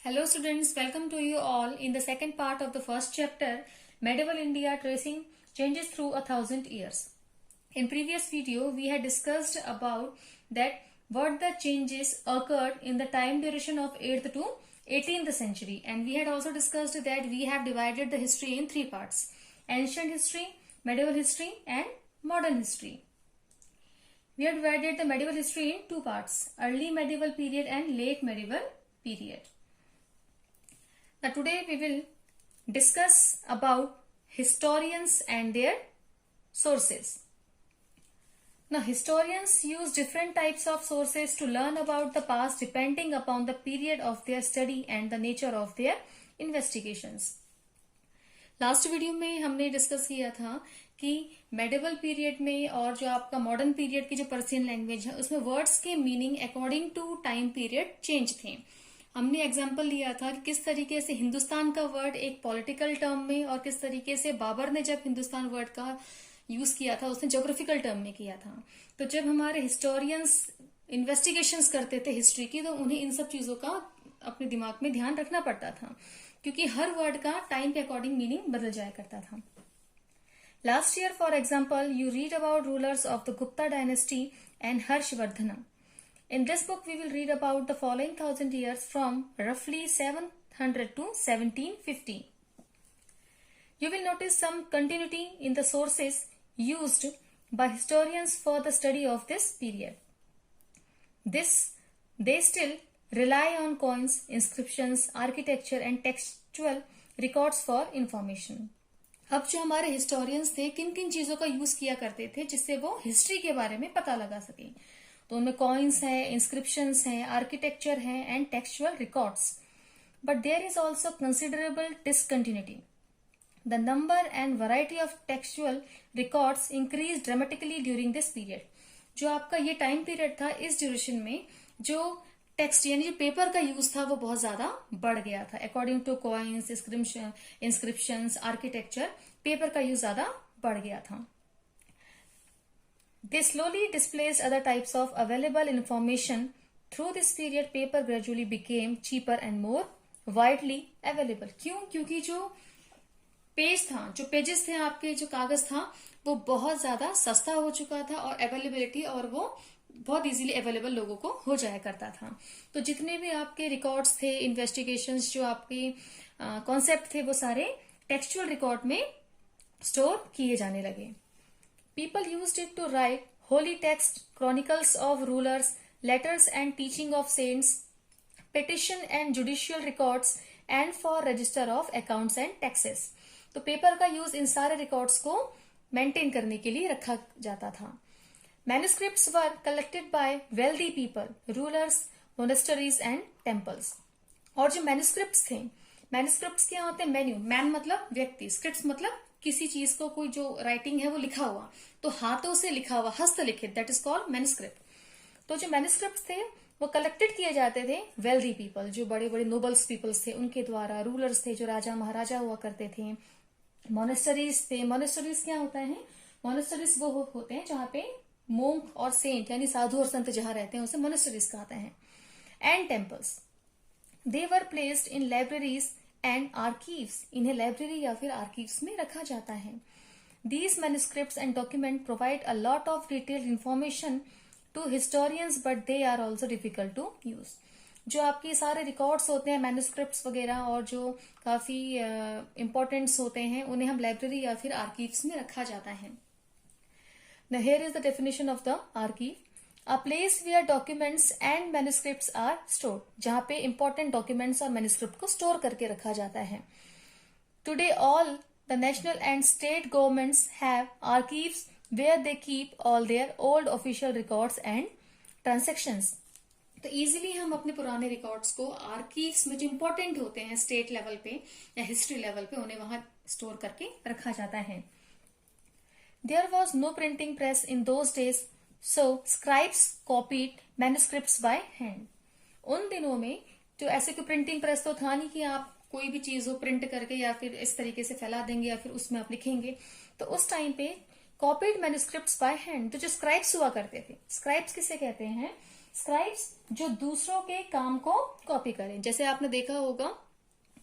Hello students, welcome to you all in the second part of the first chapter, Medieval India Tracing Changes Through 1,000 Years. In previous video, we had discussed about that what the changes occurred in the time duration of 8th to 18th century, and we had also discussed that we have divided the history in three parts: ancient history, medieval history and modern history. We have divided the medieval history in two parts: early medieval period and late medieval period. Now today we will discuss about historians and their sources. Now historians use different types of sources to learn about the past depending upon the period of their study and the nature of their investigations. Last video में हमने discuss किया था कि medieval period में और जो आपका modern period की जो पर्शियन लैंग्वेज है उसमें वर्ड्स के meaning according to time period change थे. हमने एग्जाम्पल लिया था कि किस तरीके से हिंदुस्तान का वर्ड एक पॉलिटिकल टर्म में और किस तरीके से बाबर ने जब हिंदुस्तान वर्ड का यूज किया था उसने ज्योग्राफिकल टर्म में किया था. तो जब हमारे हिस्टोरियंस इन्वेस्टिगेशंस करते थे हिस्ट्री की तो उन्हें इन सब चीजों का अपने दिमाग में ध्यान रखना पड़ता था क्योंकि हर वर्ड का टाइम के अकॉर्डिंग मीनिंग बदल जाया करता था. Last year for example you read about rulers of the Gupta dynasty and Harshvardhan. In this book, we will read about the following 1,000 years from roughly 700 to 1750. You will notice some continuity in the sources used by historians for the study of this period. They still rely on coins, inscriptions, architecture and textual records for information. अब जो हमारे historians थे किन किन चीजों का use किया करते थे जिससे वो हिस्ट्री के बारे में पता लगा सके. तो उनमें कॉइन्स हैं, इंस्क्रिप्शंस हैं, आर्किटेक्चर हैं and textual records. But there is also considerable discontinuity. The number and variety of textual records increase dramatically during this period. जो आपका ये टाइम पीरियड था इस ड्यूरेशन में जो टेक्स्ट यानी जो पेपर का यूज था वो बहुत ज्यादा बढ़ गया था. According two coins, inscriptions, architecture, paper का यूज ज्यादा बढ़ गया था. They slowly displaced other types of available information. Through this period, paper gradually became cheaper and more widely available. क्यों? क्योंकि जो पेज था, जो पेजेस थे आपके, जो कागज था वो बहुत ज्यादा सस्ता हो चुका था और अवेलेबिलिटी और वो बहुत इजीली अवेलेबल लोगों को हो जाया करता था. तो जितने भी आपके रिकॉर्ड्स थे, इन्वेस्टिगेशंस, जो आपके कॉन्सेप्ट थे वो सारे टेक्सचुअल रिकॉर्ड में स्टोर किए जाने लगे. People used it to write holy text, chronicles of rulers, letters and teaching of saints, petition and judicial records, and for register of accounts and taxes. तो पेपर का use in सारे records को maintain करने के लिए रखा जाता था. Manuscripts were collected by wealthy people, rulers, monasteries and temples. और जो मैन्युस्क्रिप्ट्स थे, मैन्युस्क्रिप्ट्स क्या होते हैं? मैन मतलब व्यक्ति, स्क्रिप्ट्स मतलब किसी चीज को कोई जो राइटिंग है वो लिखा हुआ, तो हाथों से लिखा हुआ, हस्तलिखित, दैट इज कॉल्ड मैन्युस्क्रिप्ट. तो जो मैन्युस्क्रिप्ट थे वो कलेक्टेड किए जाते थे वेल्दी पीपल, जो बड़े बड़े नोबल्स पीपल्स थे उनके द्वारा. रूलर्स थे जो राजा महाराजा हुआ करते थे. मोनेस्टरीज थे. मोनेस्टरीज क्या होता है? मोनेस्टरीज वो होते हैं जहाँ पे मोंक और सेंट यानी साधु और संत जहाँ रहते हैं उसे मोनेस्टरीज कहते हैं. And temples, they were placed in libraries and archives. इन्हें लाइब्रेरी या फिर आर्कीव्स में रखा जाता है. These manuscripts and document provide a lot of detailed information to historians, but they are also difficult to use. जो आपके सारे रिकॉर्ड्स होते हैं, मैन्युस्क्रिप्ट्स वगैरह और जो काफी इम्पोर्टेंट्स होते हैं उन्हें हम लाइब्रेरी या फिर आर्कीव्स में रखा जाता है. Now here is the definition of the archive. A place where documents and manuscripts are stored. जहाँ पे important documents और manuscript को store करके रखा जाता है. Today all the national and state governments have archives where they keep all their old official records and transactions. तो easily हम अपने पुराने रिकॉर्ड्स को आर्कीव्स में जो इम्पोर्टेंट होते हैं स्टेट लेवल पे या हिस्ट्री लेवल पे उन्हें वहां स्टोर करके रखा जाता है. There was no printing press in those days, so scribes copied manuscripts by hand. उन दिनों में जो ऐसे कोई प्रिंटिंग प्रेस तो था नहीं कि आप कोई भी चीज हो प्रिंट करके या फिर इस तरीके से फैला देंगे या फिर उसमें आप लिखेंगे. तो उस टाइम पे कॉपीड मैन्युस्क्रिप्ट्स बाय हैंड. तो जो स्क्राइब्स हुआ करते थे, स्क्राइब्स किसे कहते हैं? स्क्राइब्स जो दूसरों के काम को कॉपी करें। जैसे आपने देखा होगा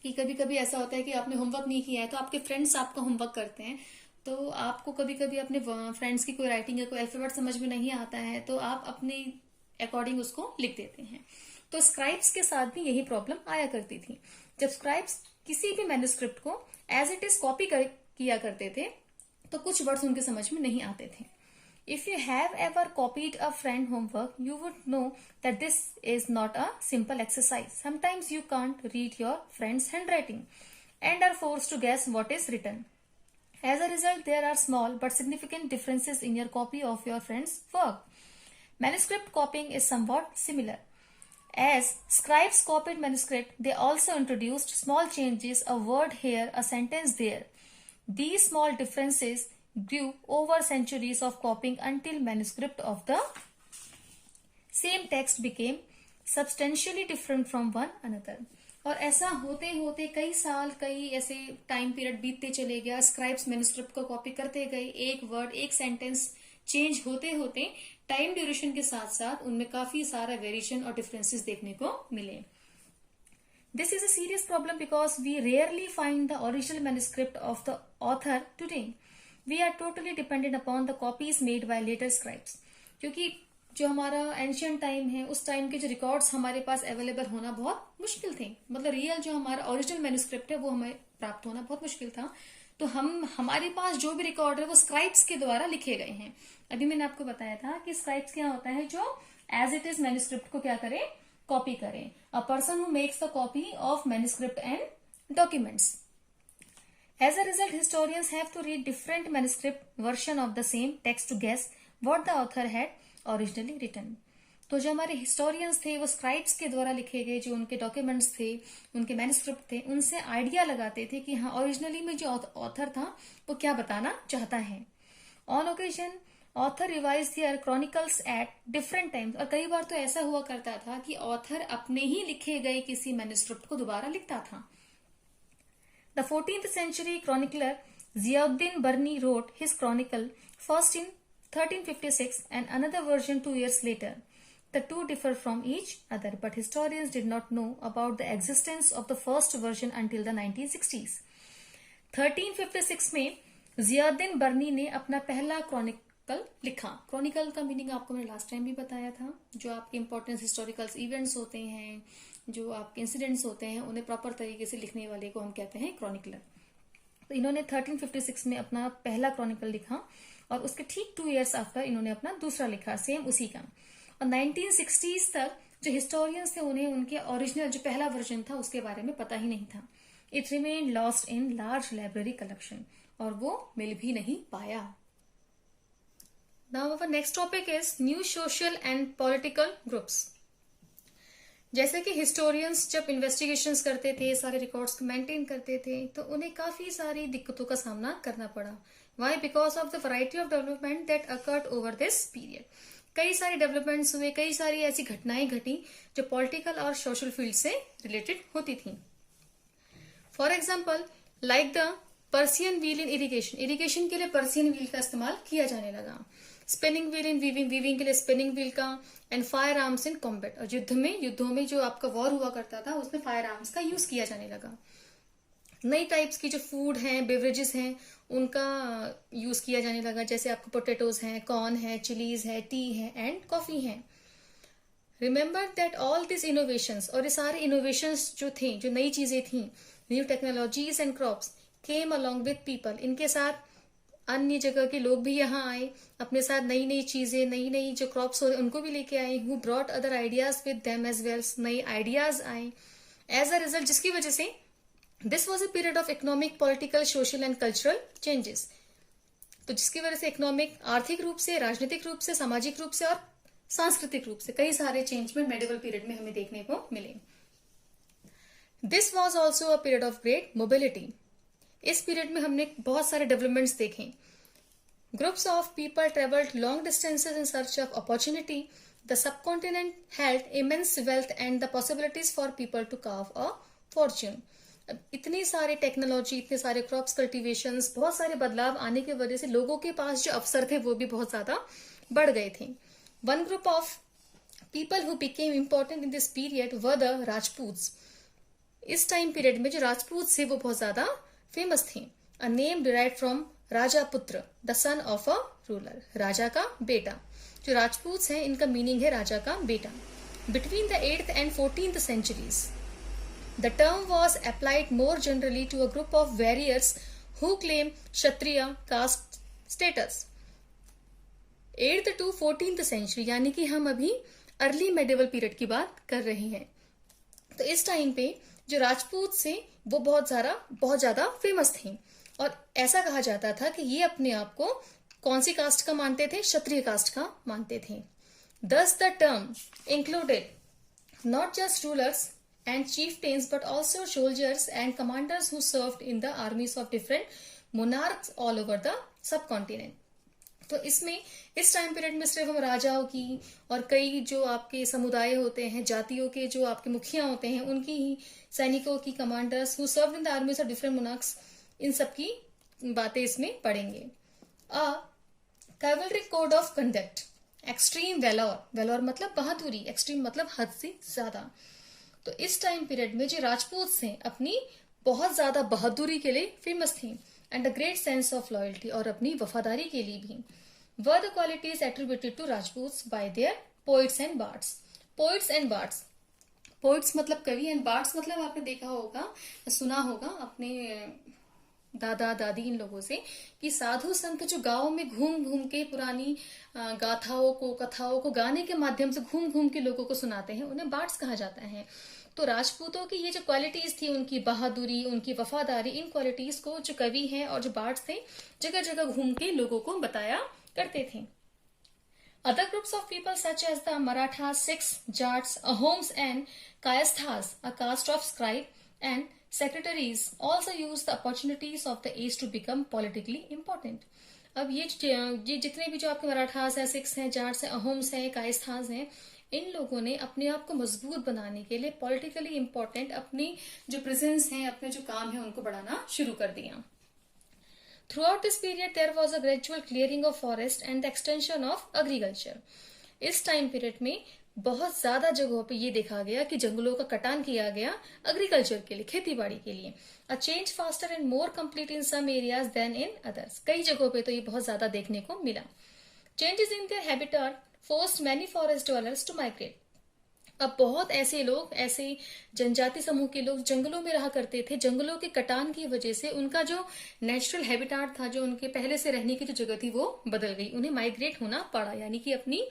कि कभी कभी ऐसा होता है कि आपने होमवर्क नहीं किया है तो आपके फ्रेंड्स आपका होमवर्क करते हैं, तो आपको कभी कभी अपने फ्रेंड्स की कोई राइटिंग या कोई अल्फाबेट समझ में नहीं आता है तो आप अपने अकॉर्डिंग उसको लिख देते हैं। तो स्क्राइब्स के साथ भी यही प्रॉब्लम आया करती थी। जब स्क्राइब्स किसी भी मैन्युस्क्रिप्ट को एज इट इज कॉपी किया करते थे तो कुछ वर्ड्स उनके समझ में नहीं आते थे। If you have ever copied a friend homework, you would know that this is not a simple exercise. Sometimes you can't read your friend's handwriting and are forced to guess what is written. As a result, there are small but significant differences in your copy of your friend's work. Manuscript copying is somewhat similar. As scribes copied manuscript, they also introduced small changes, a word here, a sentence there. These small differences grew over centuries of copying until manuscript of the same text became substantially different from one another. और ऐसा होते होते कई साल, कई ऐसे time period बीतते चले गया, स्क्राइब्स मैन्युस्क्रिप्ट को कॉपी करते गए, एक वर्ड एक सेंटेंस चेंज होते होते टाइम ड्यूरेशन के साथ साथ उनमें काफी सारा वेरिएशन और डिफरेंसेस देखने को मिले। This is a serious problem because we rarely find the original manuscript of the author today. We are totally dependent upon the copies made by later scribes. क्योंकि जो हमारा एंशियंट टाइम है उस time के जो रिकॉर्ड्स हमारे पास available होना बहुत मुश्किल थे। मतलब रियल जो हमारा ओरिजिनल मैन्युस्क्रिप्ट है वो हमें प्राप्त होना बहुत मुश्किल था। तो हमारे पास जो भी रिकॉर्ड है वो स्क्राइब्स के द्वारा लिखे गए हैं। अभी मैंने आपको बताया था कि स्क्राइब्स क्या होता है, जो एज इट इज मैन्युस्क्रिप्ट को क्या करें, कॉपी करें। A person who makes the copy of manuscript and documents. As a result, historians have to read different manuscript version of the same text to guess what the author had originally written. तो जो हमारे historians थे वो scribes के द्वारा लिखे गए जो उनके डॉक्यूमेंट्स थे, उनके मैन्युस्क्रिप्ट थे, उनसे आइडिया लगाते थे कि हाँ ओरिजिनली में जो ऑथर था वो क्या बताना चाहता है। On occasion author revise their chronicles at different times. और कई बार तो ऐसा हुआ करता था कि ऑथर अपने ही लिखे गए किसी मैन्युस्क्रिप्ट को दोबारा लिखता था। The 14th century chronicler Ziauddin Barni wrote his chronicle first in 1356 and another version 2 years later. The two differ from each other, but historians did not know about the existence of the first version until the 1960s. 1356 में जियाउद्दीन बर्नी ने अपना पहला Chronicle लिखा। Chronicle का meaning आपको मैंने last time भी बताया था, जो आपके इंपॉर्टेंट हिस्टोरिकल इवेंट्स होते हैं, जो आपके इंसिडेंट्स होते हैं, उन्हें प्रॉपर तरीके से लिखने वाले को हम कहते हैं क्रॉनिकलर। तो इन्होंने 1356 में अपना पहला क्रॉनिकल लिखा और उसके ठीक 2 इयर्स आफ्टर इन्होंने अपना दूसरा लिखा सेम उसी का। और 1960s तक जो हिस्टोरियंस थे उन्हें उनके ओरिजिनल जो पहला वर्जन था उसके बारे में पता ही नहीं था। It remain lost in large library collection, और वो मिल भी नहीं पाया। Now our next topic is new social and political groups. जैसे कि हिस्टोरियंस जब इन्वेस्टिगेशंस करते थे, सारे रिकॉर्ड्स को मेंटेन करते थे, तो उन्हें काफी सारी दिक्कतों का सामना करना पड़ा। Why? Because of the variety of development that occurred over this period. कई सारे डेवलपमेंट्स हुए, कई सारी ऐसी घटनाएं घटी जो पॉलिटिकल और सोशल फील्ड से रिलेटेड होती थी। For example like the Persian wheel in irrigation. Irrigation के लिए पर्सियन व्हील का इस्तेमाल किया जाने लगा। Spinning wheel in weaving, weaving के लिए स्पिनिंग व्हील का। And fire arms in combat. और युद्धों में जो आपका वॉर हुआ करता था उसमें फायर आर्म्स का यूज किया जाने लगा। नई टाइप्स की जो फूड हैं, बेवरेजेस हैं, उनका यूज किया जाने लगा। जैसे आपको पोटेटोज हैं, कॉर्न है, चिलीज है, टी है एंड कॉफी है। Remember that all this innovations, और ये सारे इनोवेशंस जो थे, जो नई चीजें थी, new technologies and crops came along with people. इनके साथ अन्य जगह के लोग भी यहाँ आए, अपने साथ नई नई चीजें, नई नई जो क्रॉप्स हो उनको भी लेके आए। Who brought other ideas with them as well. नई आइडियाज आए एज अ रिजल्ट, जिसकी वजह से this was a period of economic, political, social and cultural changes. तो जिसकी वजह से इकोनॉमिक, आर्थिक रूप से, राजनीतिक रूप से, सामाजिक रूप से और सांस्कृतिक रूप से कई सारे चेंजमेंट मेडिवल पीरियड में हमें देखने को मिले। This was also a period of great mobility. इस पीरियड में हमने बहुत सारे डेवलपमेंट्स देखे। Groups of people travelled long distances in search of opportunity. The subcontinent held immense wealth and the possibilities for people to carve a fortune. इतनी सारी technology, इतने सारे क्रॉप्स कल्टीवेशंस, बहुत सारे बदलाव आने की वजह से लोगों के पास जो अवसर थे वो भी बहुत ज्यादा बढ़ गए थे। One group of people who became important in this period were the Rajputs. इस टाइम पीरियड में जो राजपूत थे वो बहुत ज्यादा फेमस थे। A name derived from raja putra, the son of a ruler, राजा का बेटा। जो राजपूत हैं इनका मीनिंग है राजा का बेटा। Between the 8th and 14th centuries, the term was applied more generally to a group of warriors who claim Kshatriya caste status. 8th to 14th century यानी कि हम अभी अर्ली मेडिवल पीरियड की बात कर रहे हैं। तो इस टाइम पे जो राजपूत थे वो बहुत ज्यादा फेमस थे और ऐसा कहा जाता था कि ये अपने आप को कौन सी कास्ट का मानते थे, क्षत्रिय कास्ट का मानते थे। Thus the term included not just rulers and chieftains but also soldiers and commanders who served in the armies of different monarchs all over the subcontinent. तो इसमें इस टाइम पीरियड में सिर्फ हम राजाओं की और कई जो आपके समुदाय होते हैं, जातियों के जो आपके मुखिया होते हैं, उनकी ही सैनिकों की, commanders who served in the armies of different monarchs, इन सब की बातें इसमें पढ़ेंगे। A cavalry code of conduct, extreme valour, valour मतलब बहादुरी, एक्सट्रीम मतलब हद से ज्यादा। तो इस टाइम पीरियड में जो राजपूत थे अपनी बहुत ज्यादा बहादुरी के लिए फेमस थे and a great sense of loyalty, और अपनी वफादारी के लिए भी। Were the qualities attributed to Rajputs by their poets and bards. Poets and bards, poets मतलब कवि एंड बार्ड्स मतलब आपने देखा होगा, सुना होगा अपने दादा दादी इन लोगों से कि साधु संत जो गांव में घूम घूम के पुरानी गाथाओं को, कथाओं को गाने के माध्यम से घूम घूम के लोगों को सुनाते हैं, उन्हें बार्ड्स कहा जाता है। तो राजपूतों की ये जो क्वालिटीज थी, उनकी बहादुरी, उनकी वफादारी, इन क्वालिटीज को जो कवि हैं और जो बार्ड्स थे जगह जगह घूम के लोगों को बताया करते थे। Other groups of people such as the Marathas, Sikhs, Jats, Ahoms and Kayasthas, a caste of scribe and secretaries, also used the opportunities of the age to become politically important. अब ये जितने भी जो आपके मराठास हैं, सिख्स हैं, जाट्स हैं, अहोम्स हैं, कायस्थास हैं, इन लोगों ने अपने आप को मजबूत बनाने के लिए पॉलिटिकली इंपॉर्टेंट अपनी जो प्रेजेंस है, अपने जो काम है, उनको बढ़ाना शुरू कर दिया। Throughout this period, there was a gradual clearing of forest and the extension of agriculture. इस टाइम पीरियड में बहुत ज्यादा जगहों पे ये देखा गया कि जंगलों का कटान किया गया एग्रीकल्चर के लिए, खेती बाड़ी के लिए। A change faster and more complete in some areas than in others. कई जगहों पे तो ये बहुत ज्यादा देखने को मिला। Changes in their habitat forced many forest dwellers to migrate. अब बहुत ऐसे लोग, ऐसे जनजाति समूह के लोग जंगलों में रहा करते थे। जंगलों के कटान की वजह से उनका जो नेचुरल हैबिटाट था, जो उनके पहले से रहने की जो जगह थी, वो बदल गई। उन्हें माइग्रेट होना पड़ा, यानी कि अपनी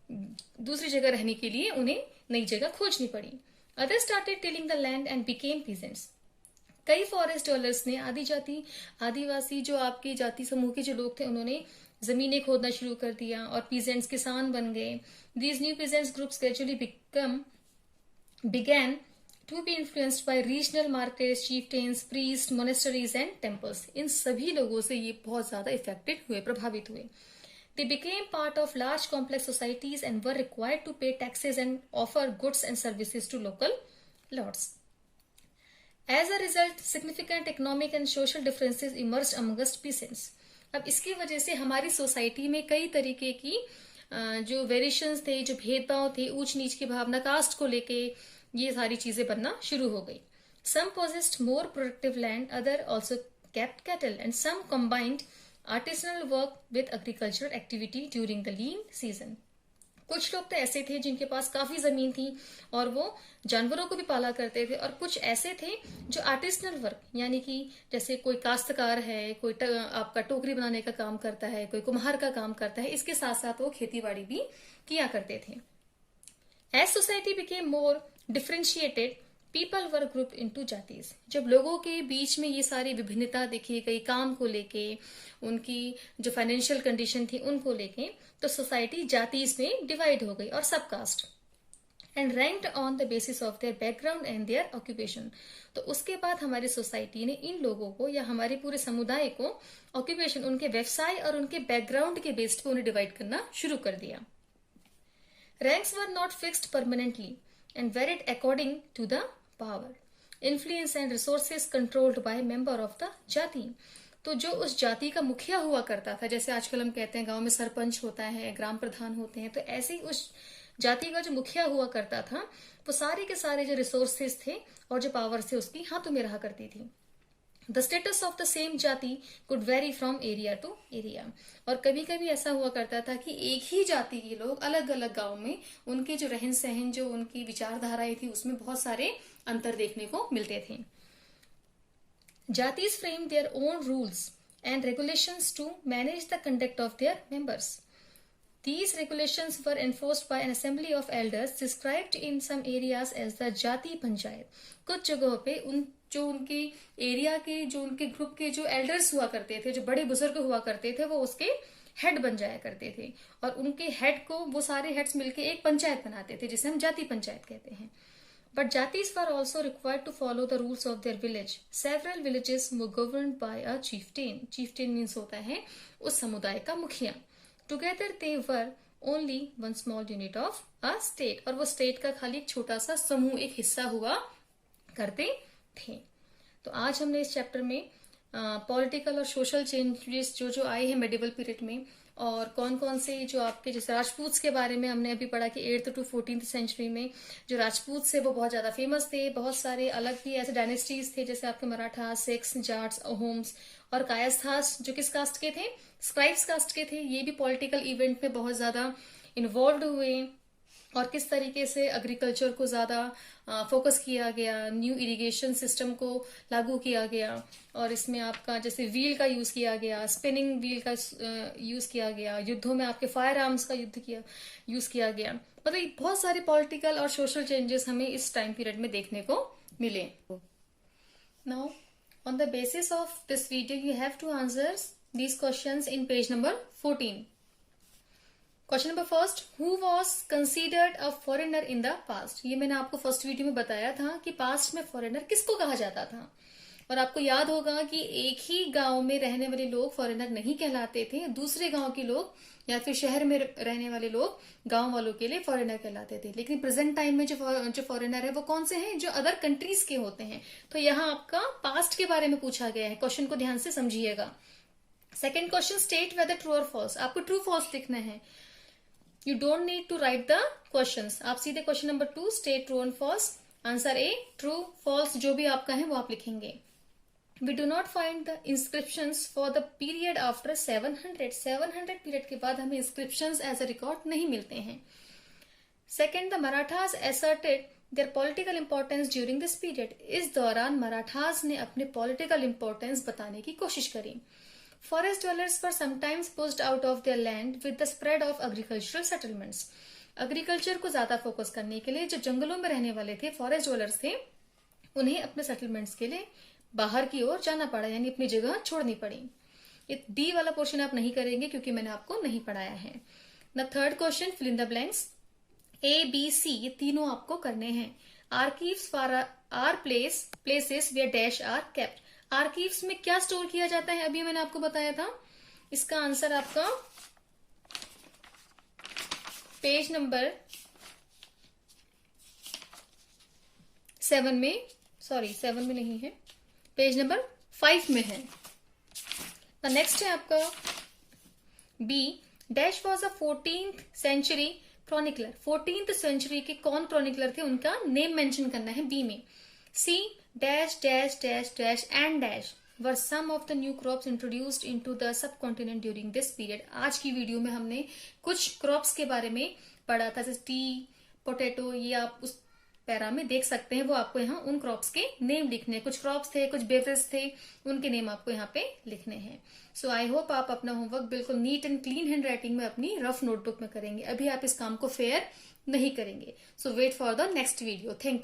दूसरी जगह रहने के लिए उन्हें नई जगह खोजनी पड़ी। Others started tilling the land and became peasants. कई फॉरेस्ट डवेलर्स ने, आदिवासी जो आपके जाति समूह के जो लोग थे, उन्होंने जमीनें खोदना शुरू कर दिया और पीजेंट्स किसान बन गए। These new peasants groups gradually began to be influenced by regional markets, chieftains, priests, monasteries and temples. इन सभी लोगों से ये बहुत ज्यादा इफेक्टेड हुए, प्रभावित हुए। They became part of large complex societies and were required to pay taxes and offer goods and services to local lords. As a result, significant economic and social differences emerged amongst peasants. अब इसकी वजह से हमारी society में कई तरीके की जो वेरिएशंस थे, जो भेदभाव थे, ऊंच नीच की भावना, कास्ट को लेके, ये सारी चीजें बनना शुरू हो गई। Some possessed more productive land, other also kept cattle and some combined artisanal work with agricultural activity during the lean season. कुछ लोग तो ऐसे थे जिनके पास काफी जमीन थी और वो जानवरों को भी पाला करते थे, और कुछ ऐसे थे जो आर्टिसनल वर्क, यानी कि जैसे कोई काश्तकार है, कोई आपका टोकरी बनाने का काम करता है, कोई कुम्हार का काम करता है, इसके साथ साथ वो खेती बाड़ी भी किया करते थे। As society became more differentiated, people were group into jatis. जब लोगों के बीच में ये सारी विभिन्नता देखी गई, काम को लेके, उनकी जो फाइनेंशियल कंडीशन थी उनको लेके, तो सोसाइटी जातीज में डिवाइड हो गई और सब caste, and ranked on the basis of their background and their occupation. तो उसके बाद हमारी सोसाइटी ने इन लोगों को, या हमारे पूरे समुदाय को, ऑक्यूपेशन, उनके व्यवसाय और उनके बैकग्राउंड के बेस पे उन्हें डिवाइड करना शुरू कर दिया। Ranks were not fixed permanently and varied according to the power, influence and resources controlled by member of the जाति। तो जो उस जाति का मुखिया हुआ करता था, जैसे आजकल हम कहते हैं गांव में सरपंच होता है, ग्राम प्रधान होते हैं, तो ऐसे ही उस जाति का जो मुखिया हुआ करता था वो सारे के सारे जो रिसोर्सेस थे और जो पावर थे उसकी हाथों में रहा करती थी। The status of the same jati could vary from area to area. और कभी कभी ऐसा हुआ करता था कि एक ही जाति के लोग अलग अलग गांव में उनके जो रहन सहन, जो उनकी विचारधाराएं थी, उसमें बहुत सारे अंतर देखने को मिलते थे। Jatis frame their own rules and regulations to manage the conduct of their members. These regulations were enforced by an assembly of elders described in some areas as the Jati Panchayat. कुछ जगहों पे उनके एरिया के, जो उनके group के जो elders हुआ करते थे, जो बड़े बुजुर्ग हुआ करते थे, वो उसके हेड बन जाया करते थे और उनके हेड को वो सारे हेड्स मिलके एक पंचायत बनाते थे जिसे हम जाति पंचायत कहते हैं। But jatis were also required to follow the rules of their village. Several villages were governed by a chieftain. Chieftain means होता है उस समुदाय का मुखिया। Together they were only one small unit of a state. और वो state का खाली एक छोटा सा समूह, एक हिस्सा हुआ करते थे। तो आज हमने इस चैप्टर में पॉलिटिकल और सोशल चेंजेस जो आए हैं मेडिवल पीरियड में, और कौन कौन से जो आपके, जैसे राजपूत के बारे में हमने अभी पढ़ा कि 8th to 14th सेंचुरी में जो राजपूत थे वो बहुत ज्यादा फेमस थे। बहुत सारे अलग भी ऐसे डायनेस्टीज थे जैसे आपके मराठा, सिख्स, जाट्स, अहोम्स और कायस्थास जो किस कास्ट के थे, स्क्राइब्स कास्ट के थे। ये भी पॉलिटिकल इवेंट में बहुत ज्यादा इन्वॉल्व हुए और किस तरीके से एग्रीकल्चर को ज्यादा फोकस किया गया, न्यू इरिगेशन सिस्टम को लागू किया गया और इसमें आपका जैसे व्हील का यूज किया गया, स्पिनिंग व्हील का यूज किया गया, युद्धों में आपके फायर आर्म्स का यूज किया गया। मतलब बहुत सारे पॉलिटिकल और सोशल चेंजेस हमें इस टाइम पीरियड में देखने को मिले। Now on the basis of this video you have to answer these questions in page number 14। Question number first, who was considered a foreigner in the past. ये मैंने आपको first video में बताया था कि पास्ट में फॉरेनर किसको कहा जाता था। और आपको याद होगा कि एक ही गांव में रहने वाले लोग फॉरेनर नहीं कहलाते थे, दूसरे गांव के लोग या फिर शहर में रहने वाले लोग गांव वालों के लिए फॉरेनर कहलाते थे। लेकिन प्रेजेंट टाइम में जो फॉरेनर है वो कौन से हैं, जो अदर कंट्रीज के होते हैं। तो यहाँ आपका पास्ट के बारे में पूछा गया है। क्वेश्चन को ध्यान से समझिएगा। Second question, state whether true और फॉल्स। आपको ट्रू फॉल्स लिखना है। You don't need to write the questions. आप सीधे question number 2 state true and false. Answer A true, false जो भी आपका है वो आप लिखेंगे। We do not find the inscriptions for the period after 700. 700 period के बाद हमें inscriptions as a record नहीं मिलते हैं। Second, the Marathas asserted their political importance during this period. इस दौरान मराठास ने अपने political importance बताने की कोशिश करी। Forest dwellers were sometimes pushed out of their land with the spread of agricultural settlements. Agriculture को ज्यादा फोकस करने के लिए जो जंगलों में रहने वाले थे, फॉरेस्ट ड्वेलर्स थे, उन्हें अपने सेटलमेंट्स के लिए बाहर की ओर जाना पड़ा, यानी अपनी जगह छोड़नी पड़ी। ये डी वाला पोर्शन आप नहीं करेंगे क्योंकि मैंने आपको नहीं पढ़ाया है। The third question, fill in the blanks. A, B, C ये तीनों आपको करने हैं। Archives are places where dash are kept. Archives में क्या स्टोर किया जाता है, अभी मैंने आपको बताया था। इसका आंसर आपका पेज नंबर 7 में, सॉरी 7 में नहीं है, पेज नंबर 5 में है। नेक्स्ट है आपका B, dash was a 14th century chronicler. 14th century के कौन क्रॉनिकलर थे, उनका नेम मेंशन करना है बी में। सी, dash dash dash dash and dash were some of the new crops introduced into the subcontinent during this period. आज की video में हमने कुछ क्रॉप्स के बारे में पढ़ा था, जैसे टी, पोटैटो, ये आप उस पैरा में देख सकते हैं। वो आपको यहाँ उन क्रॉप्स के नेम लिखने हैं। कुछ क्रॉप्स थे, कुछ बेवरेज थे, उनके नेम आपको यहाँ पे लिखने हैं। सो आई होप आप अपना होमवर्क बिल्कुल neat and clean hand writing में अपनी रफ नोटबुक में करेंगे। अभी आप इस काम को फेयर नहीं करेंगे। So wait for the next video. Thank you.